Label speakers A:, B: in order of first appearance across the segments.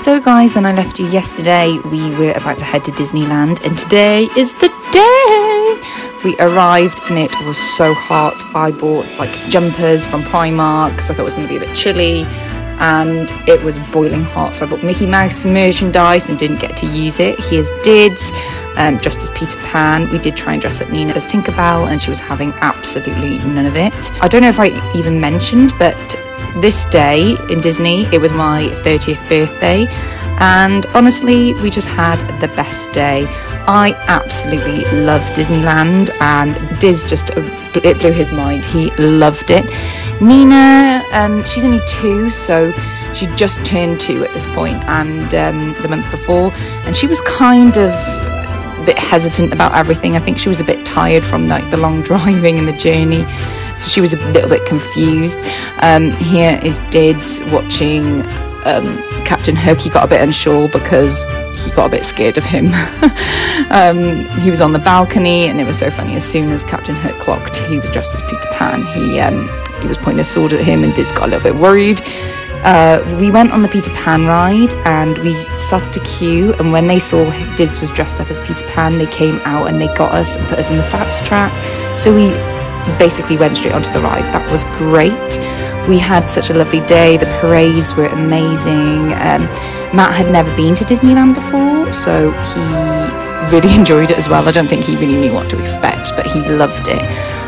A: So guys, when I left you yesterday, we were about to head to Disneyland, and today is the day! We arrived and it was so hot. I bought like jumpers from Primark because I thought it was going to be a bit chilly, and it was boiling hot, so I bought Mickey Mouse merchandise and didn't get to use it. Here's Dids, dressed as Peter Pan. We did try and dress up Nina as Tinkerbell, and she was having absolutely none of it. I don't know if I even mentioned, but this day in Disney, it was my 30th birthday, and honestly, we just had the best day. I absolutely love Disneyland, and Diz it blew his mind. He loved it. Nina, she's only 2, so she just turned 2 at this point, and the month before, and she was kind of a bit hesitant about everything. I think she was a bit tired from like the long driving and the journey, so she was a little bit confused. Here is Dids watching Captain Hook. He got a bit unsure because he got a bit scared of him. He was on the balcony, and it was so funny. As soon as Captain Hook clocked he was dressed as Peter Pan, he was pointing a sword at him, and Diz got a little bit worried. We went on the Peter Pan ride, and we started to queue, and when they saw Diz was dressed up as Peter Pan, they came out and they got us and put us in the fast track, so we basically went straight onto the ride. That was great. We had such a lovely day. The parades were amazing. Matt had never been to Disneyland before, so he really enjoyed it as well. I don't think he really knew what to expect, but he loved it.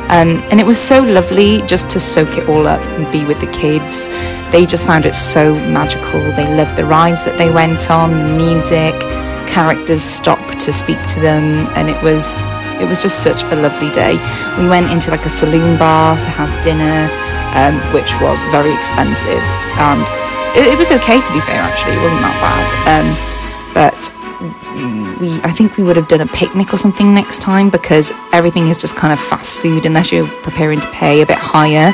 A: And it was so lovely just to soak it all up and be with the kids. They just found it so magical. They loved the rides that they went on, the music, characters stopped to speak to them, and it was just such a lovely day. We went into like a saloon bar to have dinner, which was very expensive. It was okay, to be fair, actually. It wasn't that bad. But I think we would have done a picnic or something next time, because everything is just kind of fast food unless you're preparing to pay a bit higher.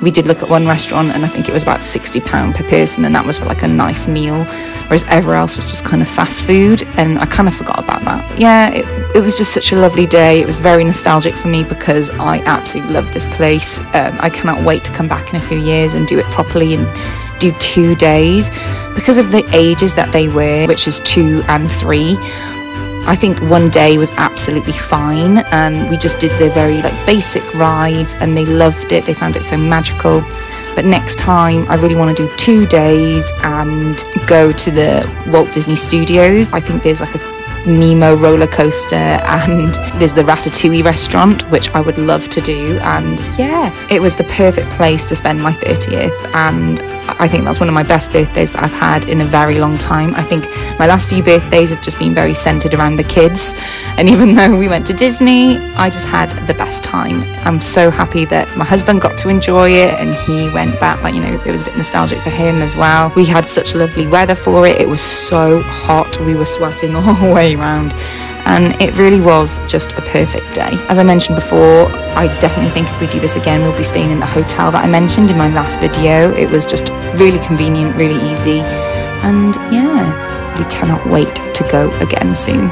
A: We did look at one restaurant, and I think it was about £60 per person, and that was for like a nice meal, whereas everywhere else was just kind of fast food, and I kind of forgot about that. But yeah, it was just such a lovely day. It was very nostalgic for me because I absolutely love this place. I cannot wait to come back in a few years and do it properly and do 2 days. Because of the ages that they were, which is 2 and 3, I think 1 day was absolutely fine. We just did the very like basic rides, and they loved it. They found it so magical. But next time I really want to do 2 days and go to the Walt Disney Studios. I think there's like a Nemo roller coaster, and there's the Ratatouille restaurant, which I would love to do. And yeah, it was the perfect place to spend my 30th, and I think that's one of my best birthdays that I've had in a very long time. I think my last few birthdays have just been very centered around the kids, and even though we went to Disney, I just had the best time. I'm so happy that my husband got to enjoy it, and he went back, like, you know, it was a bit nostalgic for him as well. We had such lovely weather for it. It was so hot, we were sweating all the way around, and it really was just a perfect day. As I mentioned before, I definitely think if we do this again, we'll be staying in the hotel that I mentioned in my last video. It was just really convenient, really easy, and yeah, we cannot wait to go again soon.